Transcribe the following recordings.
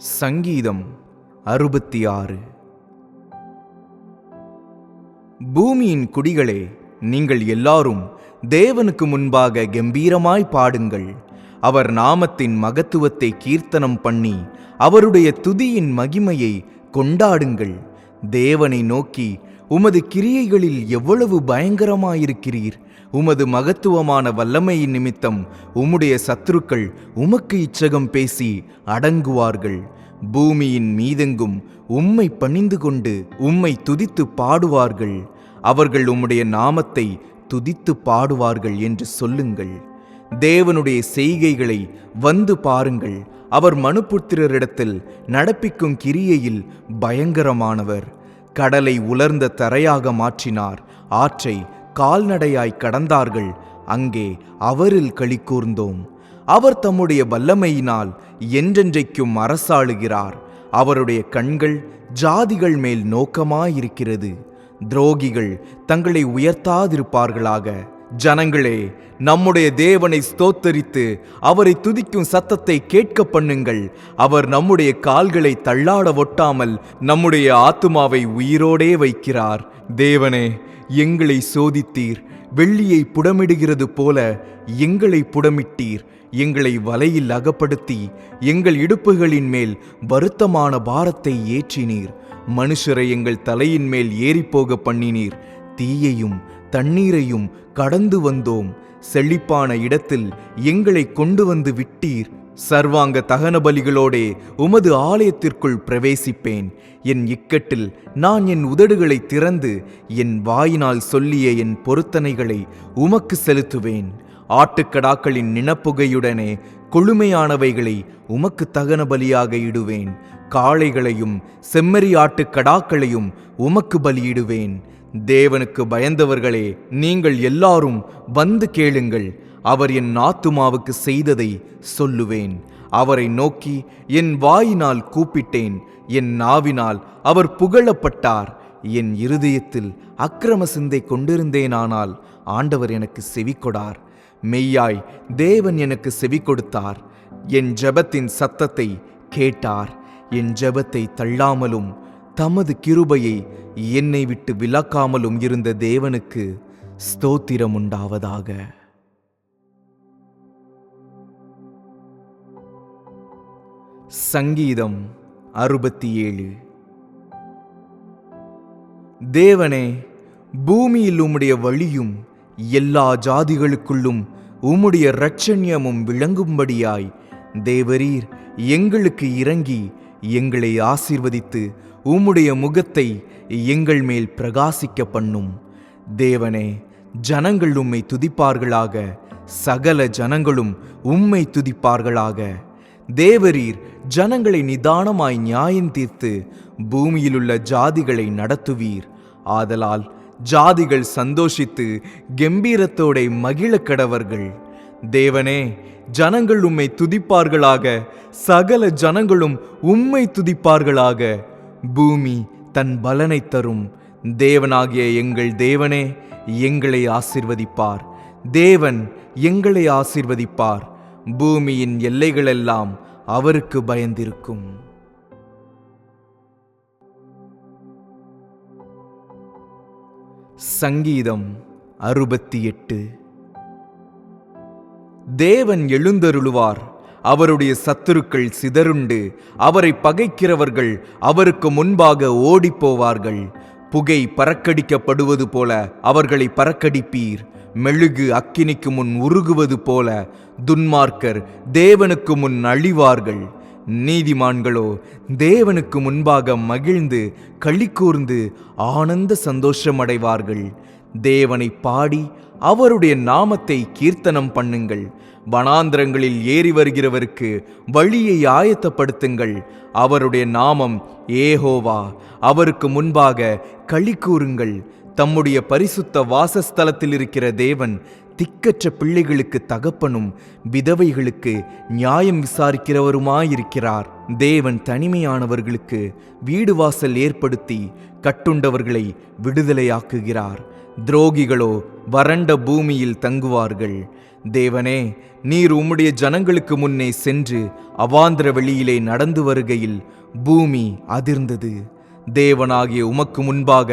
சங்கீதம் 66. பூமியின் குடிகளே, நீங்கள் எல்லாரும் தேவனுக்கு முன்பாக கம்பீரமாய் பாடுங்கள். அவர் நாமத்தின் மகத்துவத்தை கீர்த்தனம் பண்ணி அவருடைய துதியின் மகிமையை கொண்டாடுங்கள். தேவனை நோக்கி, உமது கிரியைகளில் எவ்வளவு பயங்கரமாயிருக்கிறீர்! உமது மகத்துவமான வல்லமையின் நிமித்தம் உம்முடைய சத்துருக்கள் உமக்கு இச்சகம் பேசி அடங்குவார்கள். பூமியின் மீதெங்கும் உம்மை பணிந்து கொண்டு உம்மை துதித்து பாடுவார்கள். அவர்கள் உம்முடைய நாமத்தை துதித்து பாடுவார்கள் என்று சொல்லுங்கள். தேவனுடைய செய்கைகளை வந்து பாருங்கள். அவர் மனுபுத்திரரிடத்தில் நடப்பிக்கும் கிரியையில் பயங்கரமானவர். கடலை உலர்ந்த தரையாக மாற்றினார். ஆற்றை கால்நடையாய் கடந்தார்கள். அங்கே அவரில் களிகூர்ந்தோம். அவர் தம்முடைய வல்லமையினால் என்றென்றைக்கும் அரசாளுகிறார். அவருடைய கண்கள் ஜாதிகள் மேல் நோக்கமாயிருக்கிறது. துரோகிகள் தங்களை உயர்த்தாதிருப்பார்களாக. ஜனங்களே, நம்முடைய தேவனை ஸ்தோத்தரித்து அவரை துதிக்கும் சத்தத்தை கேட்க பண்ணுங்கள். அவர் நம்முடைய கால்களை தள்ளாட ஒட்டாமல் நம்முடைய ஆத்துமாவை உயிரோடே வைக்கிறார். தேவனே, எங்களை சோதித்தீர். வெள்ளியை புடமிடுகிறது போல எங்களை புடமிட்டீர். எங்களை வலையில் அகப்படுத்தி எங்கள் இடுப்புகளின் மேல் வருத்தமான பாரத்தை ஏற்றினீர். மனுஷரை எங்கள் தலையின் மேல் ஏறிப்போக பண்ணினீர். தீயையும் தண்ணீரையும் கடந்து வந்தோம். செழிப்பான இடத்தில் எங்களை கொண்டு வந்து விட்டீர். சர்வாங்க தகன பலிகளோடே உமது ஆலயத்திற்குள் பிரவேசிப்பேன். என் இக்கட்டில் நான் என் உதடுகளை திறந்து என் வாயினால் சொல்லிய என் பொருத்தனைகளை உமக்கு செலுத்துவேன். ஆட்டுக்கடாக்களின் நினப்புகையுடனே கொழுமையானவைகளை உமக்கு தகன பலியாக இடுவேன். காளைகளையும் செம்மறி ஆட்டுக்கடாக்களையும் உமக்கு பலியிடுவேன். தேவனுக்கு பயந்தவர்களே, நீங்கள் எல்லாரும் வந்து கேளுங்கள். அவர் என் ஆத்துமாவுக்கு செய்ததை சொல்லுவேன். அவரை நோக்கி என் வாயினால் கூப்பிட்டேன். என் நாவினால் அவர் புகழப்பட்டார். என் இருதயத்தில் அக்கிரம சிந்தை கொண்டிருந்தேனானால் ஆண்டவர் எனக்கு செவிகொடார். மெய்யாய் தேவன் எனக்கு செவி கொடுத்தார். என் ஜெபத்தின் சத்தத்தை கேட்டார். என் ஜெபத்தை தள்ளாமலும் தமது கிருபையை என்னை விட்டு விலக்காமலும் இருந்த தேவனுக்கு ஸ்தோத்திரம் உண்டாவதாக. சங்கீதம் 67. தேவனே, பூமியில் உம்முடைய வழியும் எல்லா ஜாதிகளுக்குள்ளும் உம்முடைய இரட்சண்யமும் விளங்கும்படியாய் தேவரீர் எங்களுக்கு இறங்கி எங்களை ஆசீர்வதித்து உம்முடைய முகத்தை எங்கள் மேல் பிரகாசிக்க பண்ணும். தேவனே, ஜனங்கள் உம்மை துதிப்பார்களாக. சகல ஜனங்களும் உம்மை துதிப்பார்களாக. தேவரீர் ஜனங்களை நிதானமாய் நியாயம் தீர்த்து பூமியிலுள்ள ஜாதிகளை நடத்துவீர். ஆதலால் ஜாதிகள் சந்தோஷித்து கம்பீரத்தோட மகிழ கடவர்கள். தேவனே, ஜனங்கள் உம்மை துதிப்பார்களாக. சகல ஜனங்களும் உம்மை துதிப்பார்களாக. பூமி தன் பலனை தரும். தேவனாகிய எங்கள் தேவனே, எங்களை ஆசீர்வதிப்பார். தேவன் எங்களை ஆசீர்வதிப்பார். பூமியின் எல்லைகளெல்லாம் அவருக்கு பயந்திருக்கும். சங்கீதம் 68. தேவன் எழுந்தருளுவார். அவருடைய சத்துருக்கள் சிதறுண்டு அவரை பகைக்கிறவர்கள் அவருக்கு முன்பாக ஓடிப்போவார்கள். புகை பறக்கடிக்கப்படுவது போல அவர்களை பறக்கடிப்பீர். மெழுகு அக்கினிக்கு முன் உருகுவது போல துன்மார்க்கர் தேவனுக்கு முன் அழிவார்கள். நீதிமான்களோ தேவனுக்கு முன்பாக மகிழ்ந்து களிகூர்ந்து ஆனந்த சந்தோஷமடைவார்கள். தேவனை பாடி அவருடைய நாமத்தை கீர்த்தனம் பண்ணுங்கள். வனாந்திரங்களில் ஏறி வருகிறவருக்கு வழியை ஆயத்தப்படுத்துங்கள். அவருடைய நாமம் ஏகோவா. அவருக்கு முன்பாக களிகூருங்கள். தம்முடைய பரிசுத்த வாசஸ்தலத்தில் இருக்கிற தேவன் திக்கற்ற பிள்ளைகளுக்கு தகப்பனும் விதவைகளுக்கு நியாயம் விசாரிக்கிறவருமாயிருக்கிறார். தேவன் தனிமையானவர்களுக்கு வீடு வாசல் ஏற்படுத்தி கட்டுண்டவர்களை விடுதலையாக்குகிறார். துரோகிகளோ வறண்ட பூமியில் தங்குவார்கள். தேவனே, நீர் உம்முடைய ஜனங்களுக்கு முன்னே சென்று அவாந்திர வெளியிலே நடந்து வருகையில் பூமி அதிர்ந்தது. தேவனாகிய உமக்கு முன்பாக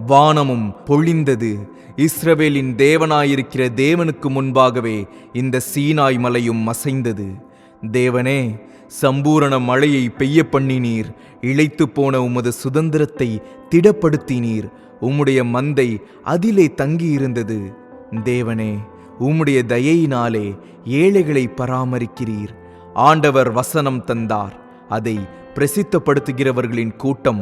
வானமும் பொழிந்தது. இஸ்ரவேலின் தேவனாயிருக்கிற தேவனுக்கு முன்பாகவே இந்த சீனாய் மலையும் அசைந்தது. தேவனே, சம்பூரண மழையை பெய்ய பண்ணினீர். இளைத்து போன உமது சுதந்திரத்தை திடப்படுத்தினீர். உம்முடைய மந்தை அதிலே தங்கியிருந்தது. தேவனே, உம்முடைய தயையினாலே ஏழைகளை பராமரிக்கிறீர். ஆண்டவர் வசனம் தந்தார், அதை பிரசித்தப்படுத்துகிறவர்களின் கூட்டம்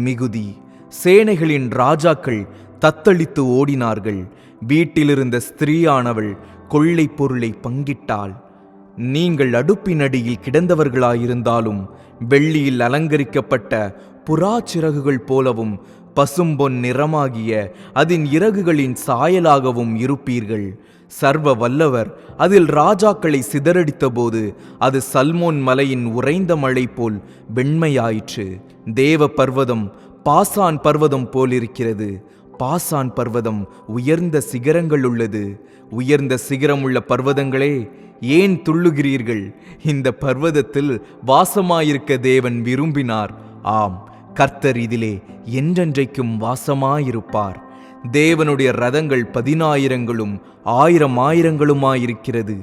மிகுதி. சேனைகளின் ராஜாக்கள் தத்தளித்து ஓடினார்கள். வீட்டிலிருந்த ஸ்திரீயானவள் கொள்ளை பொருளை பங்கிட்டாள். நீங்கள் அடுப்பினடியில் கிடந்தவர்களாயிருந்தாலும் வெள்ளியில் அலங்கரிக்கப்பட்ட புறா சிறகுகள் போலவும் பசும்பொன் நிறமாகிய அதன் இறகுகளின் சாயலாகவும் இருப்பீர்கள். சர்வ வல்லவர் அதில் ராஜாக்களை சிதறடித்த போது அது சல்மோன் மலையின் உறைந்த மழை போல் வெண்மையாயிற்று. தேவ பர்வதம் பாசான் பர்வதம் போலிருக்கிறது. பாசான் பர்வதம் உயர்ந்த சிகரங்கள் உள்ளது. உயர்ந்த சிகரமுள்ள பர்வதங்களே, ஏன் துள்ளுகிறீர்கள்? இந்த பர்வதத்தில் வாசமாயிருக்க தேவன் விரும்பினார். ஆம், கர்த்தர் இதிலே என்றென்றைக்கும் வாசமாயிருப்பார். தேவனுடைய ரதங்கள் 10,000ங்களும் 1000,000ங்களுமாயிருக்கிறது.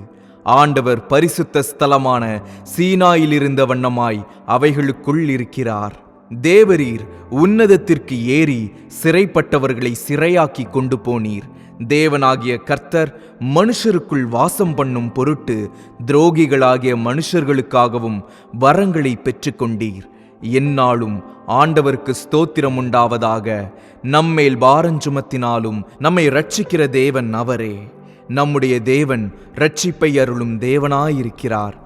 ஆண்டவர் பரிசுத்த ஸ்தலமான சீனாயில் இருந்த வண்ணமாய் அவைகளுக்குள் இருக்கிறார். தேவரீர் உன்னதத்திற்கு ஏறி சிறைப்பட்டவர்களை சிறையாக்கி கொண்டு போனீர். தேவனாகிய கர்த்தர் மனுஷருக்குள் வாசம் பண்ணும் பொருட்டு துரோகிகளாகிய மனுஷர்களுக்காகவும் வரங்களை பெற்றுக்கொண்டீர். எந்நாளும் ஆண்டவருக்கு ஸ்தோத்திரம் உண்டாவதாக. நம்மேல் பாரஞ்சுமத்தினாலும் நம்மை இரட்சிக்கிற தேவன் அவரே. நம்முடைய தேவன் இரட்சிப்பை அருளும் தேவனாயிருக்கிறார்.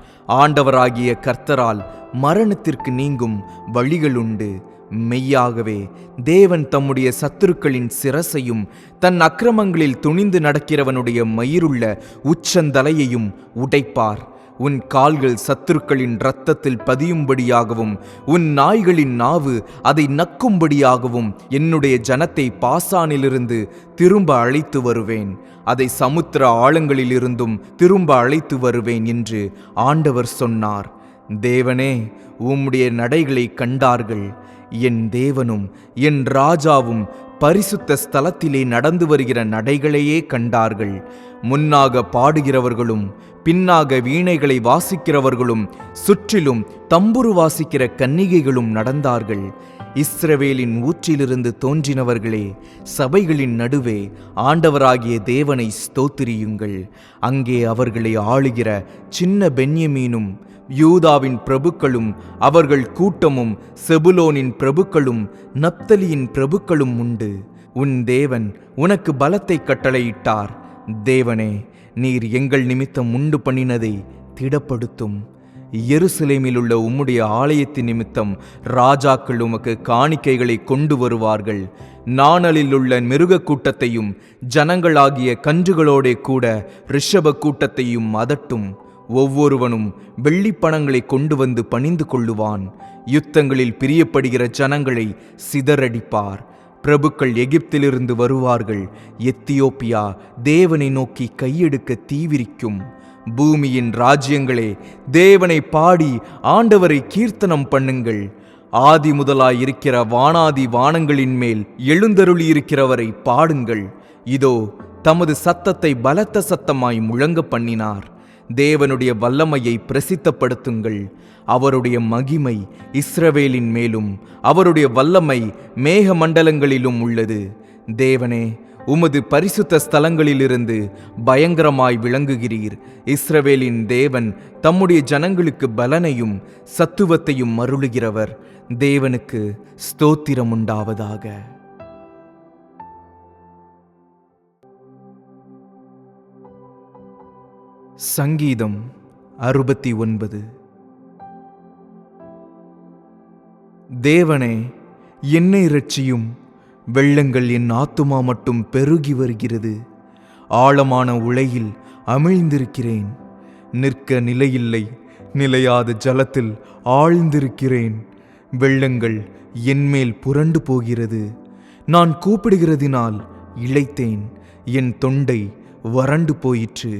ஆண்டவராகிய கர்த்தரால் மரணத்திற்கு நீங்கும் வழிகளுண்டு. மெய்யாகவே தேவன் தம்முடைய சத்துருக்களின் சிரசையும் தன் அக்கிரமங்களில் துணிந்து நடக்கிறவனுடைய மயிருள்ள உச்சந்தலையையும் உடைப்பார். உன் கால்கள் சத்துருக்களின் இரத்தத்தில் பதியும்படியாகவும் உன் நாய்களின் நாவு அதை நக்கும்படியாகவும் என்னுடைய ஜனத்தை பாசானிலிருந்து திரும்ப அழைத்து வருவேன். அதை சமுத்திர ஆழங்களிலிருந்தும் திரும்ப அழைத்து வருவேன் என்று ஆண்டவர் சொன்னார். தேவனே, உம்முடைய நடைகளை கண்டார்கள். என் தேவனும் என் ராஜாவும் பரிசுத்த ஸ்தலத்திலே நடந்து வருகிற நடைகளையே கண்டார்கள். முன்னாக பாடுகிறவர்களும் பின்னாக வீணைகளை வாசிக்கிறவர்களும் சுற்றிலும் தம்புரு வாசிக்கிற கன்னிகைகளும் நடந்தார்கள். இஸ்ரவேலின் ஊற்றிலிருந்து தோன்றினவர்களே, சபைகளின் நடுவே ஆண்டவராகிய தேவனை ஸ்தோத்திரியுங்கள். அங்கே அவர்களை ஆளுகிற சின்ன பென்யமீனும் யூதாவின் பிரபுக்களும் அவர்கள் கூட்டமும் செபுலோனின் பிரபுக்களும் நப்தலியின் பிரபுக்களும் உண்டு. உன் தேவன் உனக்கு பலத்தை கட்டளையிட்டார். தேவனே, நீர் எங்கள் நிமித்தம் உண்டு பண்ணினதை திடப்படுத்தும். எருசலேமில் உள்ள உம்முடைய ஆலயத்தின் நிமித்தம் ராஜாக்கள் உமக்கு காணிக்கைகளை கொண்டு வருவார்கள். நாணலில் உள்ள மிருக கூட்டத்தையும் ஜனங்களாகிய கன்றுகளோடே கூட ரிஷப கூட்டத்தையும் அதட்டும். ஒவ்வொருவனும் வெள்ளிப்பணங்களை கொண்டு வந்து பணிந்து கொள்ளுவான். யுத்தங்களில் பிரியப்படுகிற ஜனங்களை சிதறடிப்பார். பிரபுக்கள் எகிப்திலிருந்து வருவார்கள். எத்தியோப்பியா தேவனை நோக்கி கையெடுக்க தீவிரிக்கும். பூமியின் ராஜ்யங்களே, தேவனை பாடி ஆண்டவரை கீர்த்தனம் பண்ணுங்கள். ஆதி முதலாய் இருக்கிற வானாதி வானங்களின் மேல் எழுந்தருளியிருக்கிறவரை பாடுங்கள். இதோ தமது சத்தத்தை பலத்த சத்தமாய் முழங்க பண்ணினார். தேவனுடைய வல்லமையை பிரசித்தப்படுத்துங்கள். அவருடைய மகிமை இஸ்ரவேலின் மேலும் அவருடைய வல்லமை மேக மண்டலங்களிலும் உள்ளது. தேவனே, உமது பரிசுத்த ஸ்தலங்களிலிருந்து பயங்கரமாய் விளங்குகிறீர். இஸ்ரவேலின் தேவன் தம்முடைய ஜனங்களுக்கு பலனையும் சத்துவத்தையும் அருளுகிறவர். தேவனுக்கு ஸ்தோத்திரம் உண்டாவதாக. சங்கீதம் 69. தேவனே, என்னை இரட்சியும். வெள்ளங்கள் என் ஆத்துமா மட்டும் பெருகி வருகிறது. ஆழமான உளையில் அமிழ்ந்திருக்கிறேன். நிற்க நிலையில்லை. நிலையாத ஜலத்தில் ஆழ்ந்திருக்கிறேன். வெள்ளங்கள் என்மேல் புரண்டு போகிறது. நான் கூப்பிடுகிறதினால் இளைத்தேன், என் தொண்டை வறண்டு போயிற்று.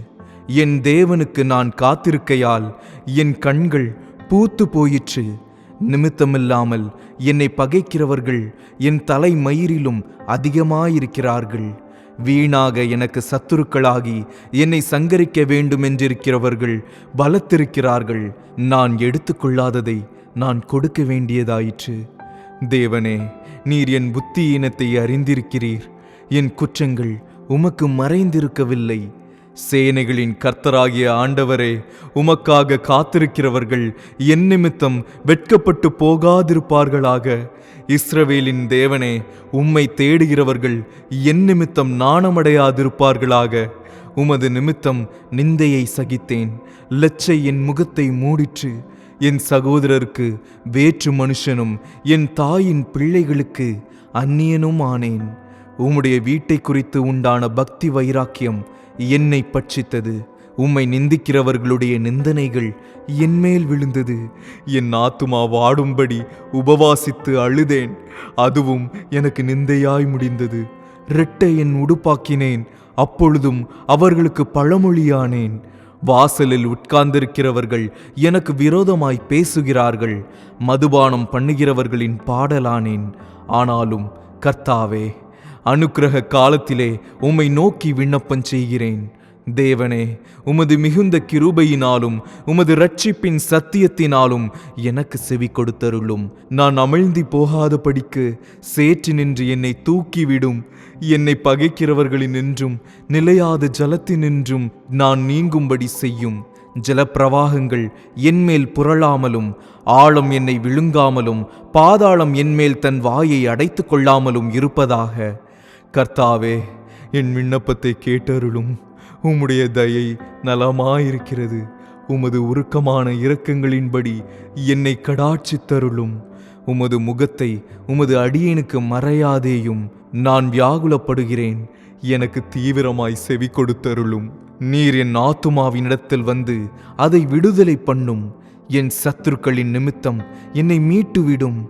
என் தேவனுக்கு நான் காத்திருக்கையால் என் கண்கள் பூத்து போயிற்று. நிமித்தமில்லாமல் என்னை பகைக்கிறவர்கள் என் தலை மயிரிலும் அதிகமாயிருக்கிறார்கள். வீணாக எனக்கு சத்துருக்களாகி என்னை சங்கரிக்க வேண்டுமென்றிருக்கிறவர்கள் பலத்திருக்கிறார்கள். நான் எடுத்துக்கொள்ளாததை நான் கொடுக்க வேண்டியதாயிற்று. தேவனே, நீர் என் புத்தியீனத்தை அறிந்திருக்கிறீர். என் குற்றங்கள் உமக்கு மறைந்திருக்கவில்லை. சேனைகளின் கர்த்தராகிய ஆண்டவரே, உமக்காக காத்திருக்கிறவர்கள் என் நிமித்தம் வெட்கப்பட்டு போகாதிருப்பார்களாக. இஸ்ரவேலின் தேவனே, உம்மை தேடுகிறவர்கள் என் நிமித்தம் நாணமடையாதிருப்பார்களாக. உமது நிமித்தம் நிந்தையை சகித்தேன். லச்சை என் முகத்தை மூடிற்று. என் சகோதரருக்கு வேற்று மனுஷனும் என் தாயின் பிள்ளைகளுக்கு அந்நியனும் ஆனேன். உம்முடைய வீட்டை குறித்து உண்டான பக்தி வைராக்கியம் என்னை பட்சித்தது. உம்மை நிந்திக்கிறவர்களுடைய நிந்தனைகள் என்மேல் விழுந்தது. என் ஆத்துமா வாடும்படி உபவாசித்து அழுதேன். அதுவும் எனக்கு நிந்தையாய் முடிந்தது. இரட்டை என் உடுப்பாக்கினேன். அப்பொழுதும் அவர்களுக்கு பழமொழியானேன். வாசலில் உட்கார்ந்திருக்கிறவர்கள் எனக்கு விரோதமாய் பேசுகிறார்கள். மதுபானம் பண்ணுகிறவர்களின் பாடலானேன். ஆனாலும் கர்த்தாவே, அனுக்கிரக காலத்திலே உம்மை நோக்கி விண்ணப்பம் செய்கிறேன். தேவனே, உமது மிகுந்த கிருபையினாலும் உமது இரட்சிப்பின் சத்தியத்தினாலும் எனக்கு செவி கொடுத்தருளும். நான் அமிழ்ந்தி போகாதபடிக்கு சேற்று நின்று என்னை தூக்கிவிடும். என்னை பகைக்கிறவர்களினின்றும் நிலையாத ஜலத்தினின்றும் நான் நீங்கும்படி செய்யும். ஜலப்பிரவாகங்கள் என்மேல் புரளாமலும் ஆழம் என்னை விழுங்காமலும் பாதாளம் என்மேல் தன் வாயை அடைத்து கொள்ளாமலும் இருப்பதாக. கர்த்தாவே, என் விண்ணப்பத்தை கேட்டருளும். உம்முடைய தயை நலமாயிருக்கிறது. உமது உருக்கமான இரக்கங்களின்படி என்னை கடாட்சித்தருளும். உமது முகத்தை உமது அடியேனுக்கு மறையாதேயும். நான் வியாகுலப்படுகிறேன். எனக்கு தீவிரமாய் செவி கொடுத்தருளும். நீர் என் ஆத்துமாவினிடத்தில் வந்து அதை விடுதலை பண்ணும். என் சத்துருக்களின் நிமித்தம் என்னை மீட்டுவிடும்.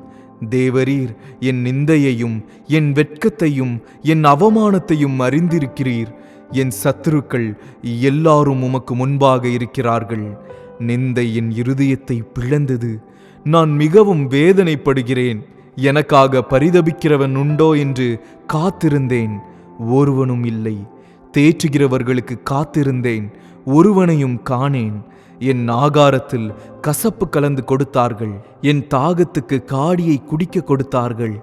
தேவரீர் என் நிந்தையையும் என் வெட்கத்தையும் என் அவமானத்தையும் அறிந்திருக்கிறீர். என் சத்துருக்கள் எல்லாரும் உமக்கு முன்பாக இருக்கிறார்கள். நிந்தை என் இருதயத்தை பிளந்தது. நான் மிகவும் வேதனைப்படுகிறேன். எனக்காக பரிதபிக்கிறவன் உண்டோ என்று காத்திருந்தேன், ஒருவனும் இல்லை. தேற்றுகிறவர்களுக்கு காத்திருந்தேன், ஒருவனையும் காணேன். என் ஆகாரத்தில் கசப்பு கலந்து கொடுத்தார்கள். என் தாகத்துக்கு காடியை குடிக்க கொடுத்தார்கள்.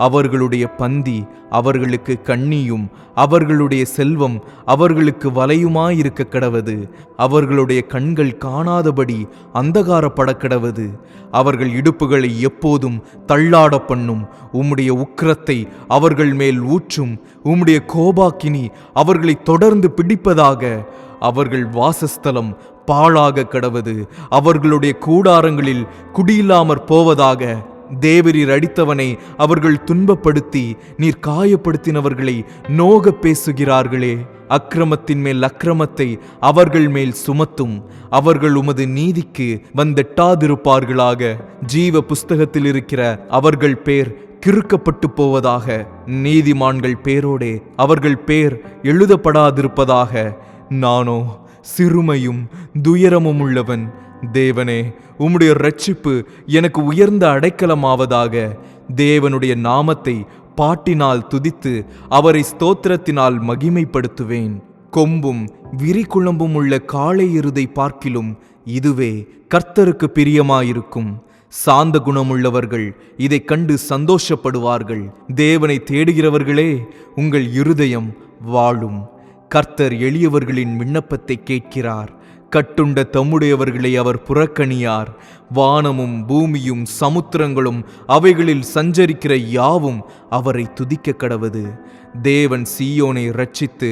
அவர்களுடைய பந்தி அவர்களுக்கு கண்ணியும் அவர்களுடைய செல்வம் அவர்களுக்கு வலையுமாயிருக்க கடவது. அவர்களுடைய கண்கள் காணாதபடி அந்தகாரப்பட கடவது. அவர்கள் இடுப்புகளை எப்போதும் தள்ளாட பண்ணும். உம்முடைய உக்கிரத்தை அவர்கள் மேல் ஊற்றும். உம்முடைய கோபாக்கினி அவர்களை தொடர்ந்து பிடிப்பதாக. அவர்கள் வாசஸ்தலம் பாழாக கடவது. அவர்களுடைய கூடாரங்களில் குடியில்லாமற் போவதாக. தேவரீர் அடித்தவனை அவர்கள் துன்பப்படுத்தி நீர் காயப்படுத்தினவர்களை நோக பேசுகிறார்களே. அக்கிரமத்தின் மேல் அக்கிரமத்தை அவர்கள் மேல் சுமத்தும். அவர்கள் உமது நீதிக்கு வந்தெட்டாதிருப்பார்களாக. ஜீவ புஸ்தகத்தில் இருக்கிற அவர்கள் பேர் கிறுக்கப்பட்டு போவதாக. நீதிமான்கள் பேரோடே அவர்கள் பேர் எழுதப்படாதிருப்பதாக. நானோ சிறுமையும் துயரமும் உள்ளவன். தேவனே, உம்முடைய இரட்சிப்பு எனக்கு உயர்ந்த அடைக்கலமாவதாக. தேவனுடைய நாமத்தை பாட்டினால் துதித்து அவரை ஸ்தோத்திரத்தினால் மகிமைப்படுத்துவேன். கொம்பும் விரிகுளம்பும் உள்ள காளை எருதை பார்க்கிலும் இதுவே கர்த்தருக்கு பிரியமாயிருக்கும். சாந்த குணமுள்ளவர்கள் இதை கண்டு சந்தோஷப்படுவார்கள். தேவனை தேடுகிறவர்களே, உங்கள் இருதயம் வாழும். கர்த்தர் எளியவர்களின் விண்ணப்பத்தை கேட்கிறார். கட்டுண்ட தம்முடையவர்களை அவர் புறக்கணியார். வானமும் பூமியும் சமுத்திரங்களும் அவைகளில் சஞ்சரிக்கிற யாவும் அவரை துதிக்க கடவது. தேவன் சீயோனை இரட்சித்து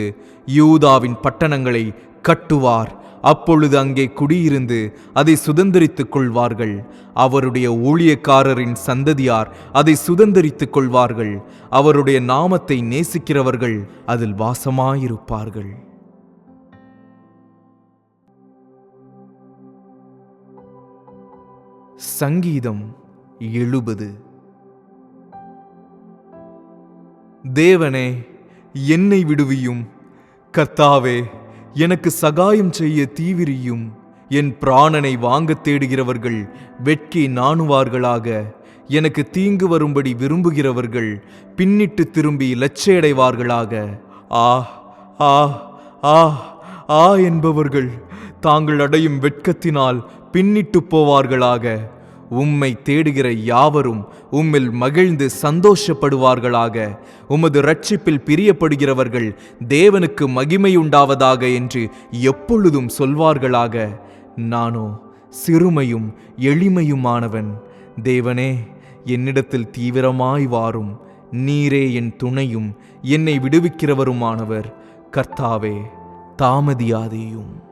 யூதாவின் பட்டணங்களை கட்டுவார். அப்பொழுது அங்கே குடியிருந்து அதை சுதந்தரித்துக் கொள்வார்கள். அவருடைய ஊழியக்காரரின் சந்ததியார் அதை சுதந்தரித்துக் கொள்வார்கள். அவருடைய நாமத்தை நேசிக்கிறவர்கள் அதில் வாசமாயிருப்பார்கள். சங்கீதம் 70. தேவனே, என்னை விடுவியும். கர்த்தாவே, எனக்கு சகாயம் செய்ய தீவிரியும். என் பிராணனை வாங்கத் தேடுகிறவர்கள் வெட்கி நாணுவார்களாக. எனக்கு தீங்கு வரும்படி விரும்புகிறவர்கள் பின்னிட்டு திரும்பி இலச்சையடைவார்களாக. ஆ ஆ ஆ ஆ என்பவர்கள் தாங்கள் அடையும் வெட்கத்தினால் பின்னிட்டு போவார்களாக. உம்மை தேடுகிற யாவரும் உம்மில் மகிழ்ந்து சந்தோஷப்படுவார்களாக. உமது இரட்சிப்பில் பிரியப்படுகிறவர்கள் தேவனுக்கு மகிமையுண்டாவதாக என்று எப்பொழுதும் சொல்வார்களாக. நானோ சிறுமையும் எளிமையுமானவன். தேவனே, என்னிடத்தில் தீவிரமாய் வாரும். நீரே என் துணையும் என்னை விடுவிக்கிறவருமானவர். கர்த்தாவே, தாமதியாதேயும்.